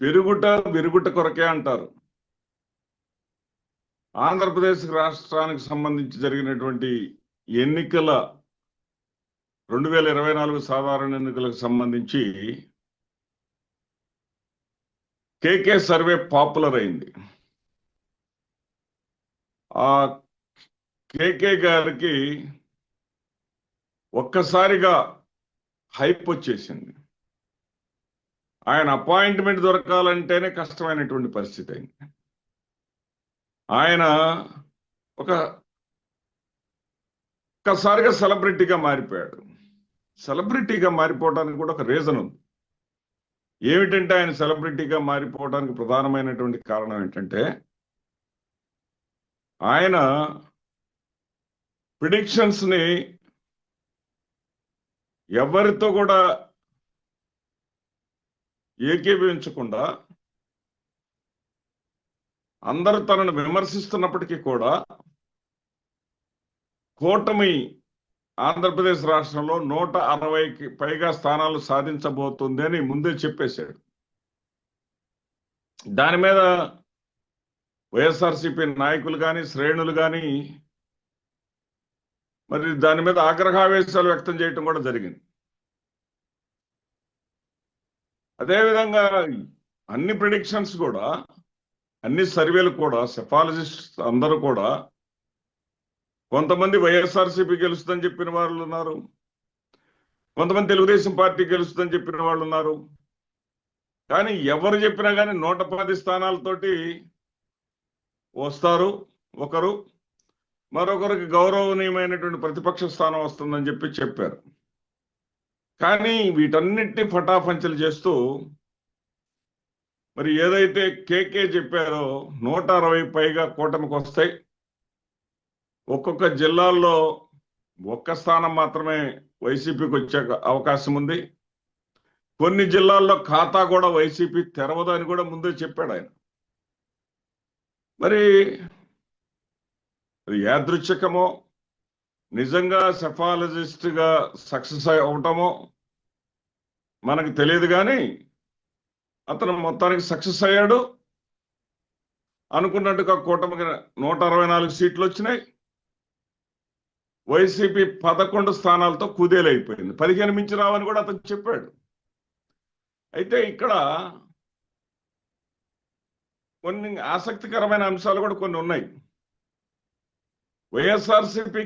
పెరుగుట విరుగుట కొరకే అంటారు. ఆంధ్రప్రదేశ్ రాష్ట్రానికి సంబంధించి జరిగినటువంటి ఎన్నికల 2024 సాధారణ ఎన్నికలకు సంబంధించి కేకే సర్వే పాపులర్ అయింది. ఆ కేకే గారికి ఒక్కసారిగా హైప్ వచ్చేసింది. ఆయన అపాయింట్మెంట్ దొరకాలంటేనే కష్టమైనటువంటి పరిస్థితి అయింది. ఆయన ఒక్కసారిగా సెలబ్రిటీగా మారిపోయాడు. సెలబ్రిటీగా మారిపోవడానికి కూడా ఒక రీజన్ ఉంది. ఏమిటంటే ఆయన సెలబ్రిటీగా మారిపోవడానికి ప్రధానమైనటువంటి కారణం ఏంటంటే ఆయన ప్రిడిక్షన్స్ ని ఎవరితో కూడా ఏకీభవించకుండా అందరూ తనను విమర్శిస్తున్నప్పటికీ కూడా కూటమి ఆంధ్రప్రదేశ్ రాష్ట్రంలో 160కి పైగా స్థానాలు సాధించబోతుంది అని ముందే చెప్పేశాడు. దాని మీద వైఎస్ఆర్సీపీ నాయకులు కానీ శ్రేణులు కానీ మరి దాని మీద ఆగ్రహావేశాలు వ్యక్తం చేయటం కూడా జరిగింది. అదేవిధంగా అన్ని ప్రిడిక్షన్స్ కూడా, అన్ని సర్వేలు కూడా, సెఫాలజిస్ట్ అందరూ కూడా కొంతమంది వైఎస్ఆర్సీపీ గెలుస్తుందని చెప్పిన వాళ్ళు ఉన్నారు, కొంతమంది తెలుగుదేశం పార్టీ గెలుస్తుందని చెప్పిన వాళ్ళు ఉన్నారు. కానీ ఎవరు చెప్పినా కానీ 110 స్థానాలతోటి వస్తారు ఒకరు, మరొకరికి గౌరవనీయమైనటువంటి ప్రతిపక్ష స్థానం వస్తుందని చెప్పారు. కానీ వీటన్నిటిని ఫటాఫంచలు చేస్తూ మరి ఏదైతే కేకే చెప్పారో 160 పైగా కూటమికి వస్తాయి, ఒక్కొక్క జిల్లాల్లో ఒక్క స్థానం మాత్రమే వైసీపీకి వచ్చే అవకాశం ఉంది, కొన్ని జిల్లాల్లో ఖాతా కూడా వైసీపీ తెరవదు అని కూడా ముందే చెప్పాడు ఆయన. మరి యాదృచ్ఛికమో నిజంగా సెఫాలజిస్ట్గా సక్సెస్ అవటమో మనకు తెలియదు, కానీ అతను మొత్తానికి సక్సెస్ అయ్యాడు. అనుకున్నట్టుగా కూటమికి 164 సీట్లు వచ్చినాయి. వైసీపీ 11 స్థానాలతో కుదేలైపోయింది. 15 మించి రావని కూడా అతను చెప్పాడు. అయితే ఇక్కడ కొన్ని ఆసక్తికరమైన అంశాలు కూడా కొన్ని ఉన్నాయి. వైఎస్ఆర్సీపీ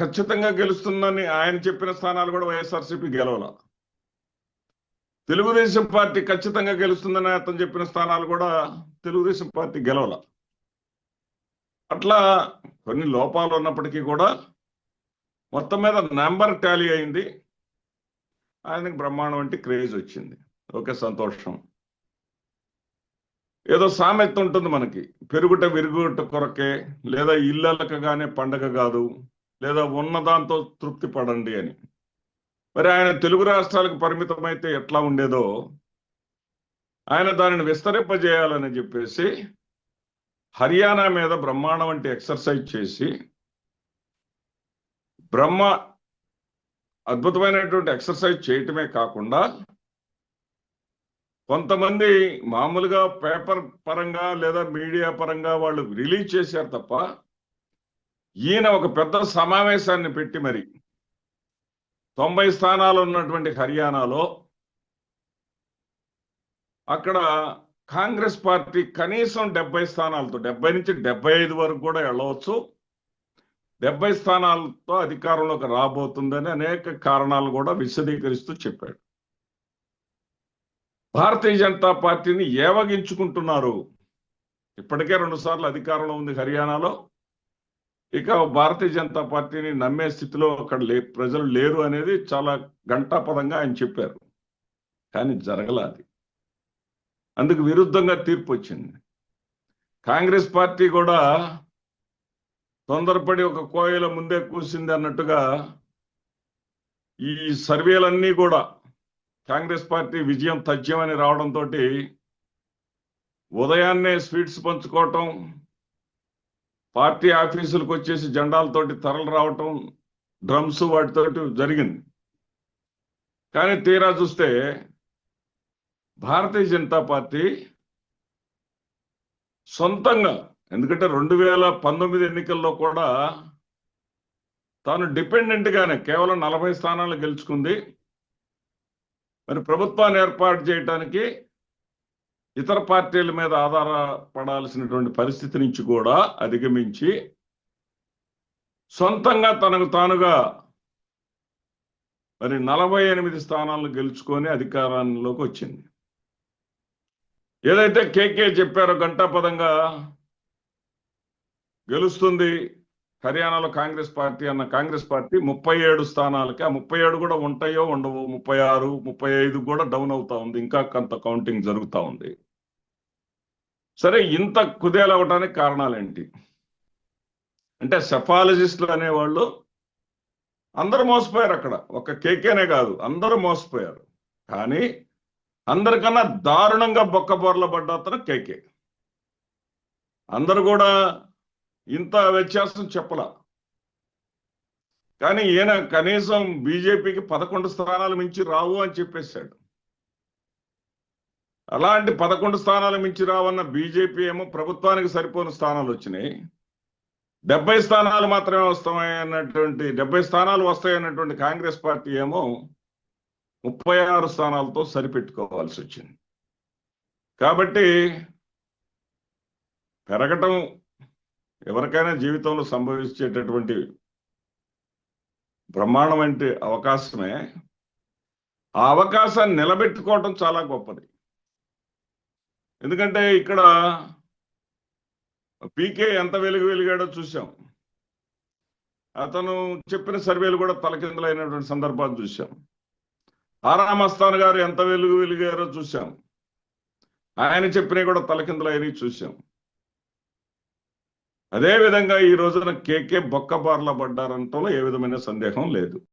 ఖచ్చితంగా గెలుస్తుందని ఆయన చెప్పిన స్థానాలు కూడా వైఎస్ఆర్సీపీ గెలవాల. తెలుగుదేశం పార్టీ ఖచ్చితంగా గెలుస్తుందని అతను చెప్పిన స్థానాలు కూడా తెలుగుదేశం పార్టీ గెలవాల. అట్లా కొన్ని లోపాలు ఉన్నప్పటికీ కూడా మొత్తం మీద నెంబర్ టాలీ అయింది. ఆయనకి బ్రహ్మాండం వంటి క్రేజ్ వచ్చింది. ఓకే, సంతోషం. ఏదో సామెత ఉంటుంది మనకి, పెరుగుట విరుగుట కొరకే, లేదా ఇళ్ళలకగానే పండగ కాదు, లేదా ఉన్నదాంతో తృప్తి పడండి అని. మరి ఆయన తెలుగు రాష్ట్రాలకు పరిమితమైతే ఎట్లా ఉండేదో ఆయన దానిని విస్తరింపజేయాలని చెప్పేసి హర్యానా మీద బ్రహ్మాండం వంటి ఎక్సర్సైజ్ చేసి అద్భుతమైనటువంటి ఎక్సర్సైజ్ చేయటమే కాకుండా కొంతమంది మామూలుగా పేపర్ పరంగా లేదా మీడియా పరంగా వాళ్ళు రిలీజ్ చేశారు తప్ప ఈయన ఒక పెద్ద సమావేశాన్ని పెట్టి మరి 90 స్థానాలు ఉన్నటువంటి హర్యానాలో అక్కడ కాంగ్రెస్ పార్టీ కనీసం 70 స్థానాలతో, 70 నుంచి 75 వరకు కూడా వెళ్ళవచ్చు, 70 స్థానాలతో అధికారంలోకి రాబోతుందని అనేక కారణాలు కూడా విశదీకరిస్తూ చెప్పాడు. భారతీయ జనతా పార్టీని ఏవగించుకుంటున్నారు. ఇప్పటికే 2 సార్లు అధికారంలో ఉంది హర్యానాలో. ఇక భారతీయ జనతా పార్టీని నమ్మే స్థితిలో అక్కడ ప్రజలు లేరు అనేది చాలా ఘంటాపదంగా ఆయన చెప్పారు. కానీ జరగలేదు. అందుకు విరుద్ధంగా తీర్పు వచ్చింది. కాంగ్రెస్ పార్టీ కూడా తొందరపడి ఒక కోయిల ముందే కూసింది అన్నట్టుగా ఈ సర్వేలన్నీ కూడా కాంగ్రెస్ పార్టీ విజయం తథ్యమని రావడంతో ఉదయాన్నే స్వీట్స్ పంచుకోవటం, పార్టీ ఆఫీసులకు వచ్చేసి జెండాలతోటి తరలి రావటం, డ్రమ్స్ వాటితోటి జరిగింది. కానీ తీరా చూస్తే భారతీయ జనతా పార్టీ సొంతంగా, ఎందుకంటే 2019 ఎన్నికల్లో కూడా తాను డిపెండెంట్ గానే కేవలం 40 స్థానాలు గెలుచుకుంది. మరి ప్రభుత్వాన్ని ఏర్పాటు చేయడానికి ఇతర పార్టీల మీద ఆధారపడాల్సినటువంటి పరిస్థితి నుంచి కూడా అధిగమించి సొంతంగా తనకు తానుగా మరి 48 స్థానాలను గెలుచుకొని అధికారంలోకి వచ్చింది. ఏదైతే కేకే చెప్పారో ఘంటాపదంగా గెలుస్తుంది హర్యానాలో కాంగ్రెస్ పార్టీ అన్న కాంగ్రెస్ పార్టీ 37 స్థానాలకి, ఆ 37 కూడా ఉంటాయో ఉండవు, 36, 35 కూడా డౌన్ అవుతా ఉంది. ఇంకా కొంత కౌంటింగ్ జరుగుతూ ఉంది. సరే, ఇంత కుదేలవటానికి కారణాలేంటి అంటే, సెఫాలజిస్టులు అనేవాళ్ళు అందరూ మోసపోయారు. అక్కడ ఒక కేకేనే కాదు, అందరూ మోసపోయారు. కానీ అందరికన్నా దారుణంగా బొక్కబోర్ల పడ్డ అతను కేకే. అందరూ కూడా ఇంత వ్యత్యాసం చెప్పలా. కానీ ఈయన కనీసం బీజేపీకి 11 స్థానాలు మించి రావు అని చెప్పేశాడు. అలాంటి 11 స్థానాలు మించి రావన్న బీజేపీ ఏమో ప్రభుత్వానికి సరిపోని స్థానాలు వచ్చినాయి. 70 స్థానాలు మాత్రమే వస్తాయన్నటువంటి 70 స్థానాలు వస్తాయన్నటువంటి కాంగ్రెస్ పార్టీ ఏమో 36 స్థానాలతో సరిపెట్టుకోవాల్సి వచ్చింది. కాబట్టి పెరగటం ఎవరికైనా జీవితంలో సంభవించేటటువంటి బ్రహ్మాండమైన అవకాశమే. ఆ అవకాశాన్ని నిలబెట్టుకోవటం చాలా గొప్పది. ఎందుకంటే ఇక్కడ పీకే ఎంత వెలిగాడో చూసాం. అతను చెప్పిన సర్వేలు కూడా తలకిందులైనటువంటి సందర్భాలు చూసాం. ఆరామ్ అస్థాన్ గారు ఎంత వెలిగారో చూసాం. ఆయన చెప్పినవి కూడా తలకిందులైనవి చూసాం. అదేవిధంగా ఈ రోజున కేకే బొక్కబార్ల పడ్డారంటలో ఏ విధమైన సందేహం లేదు.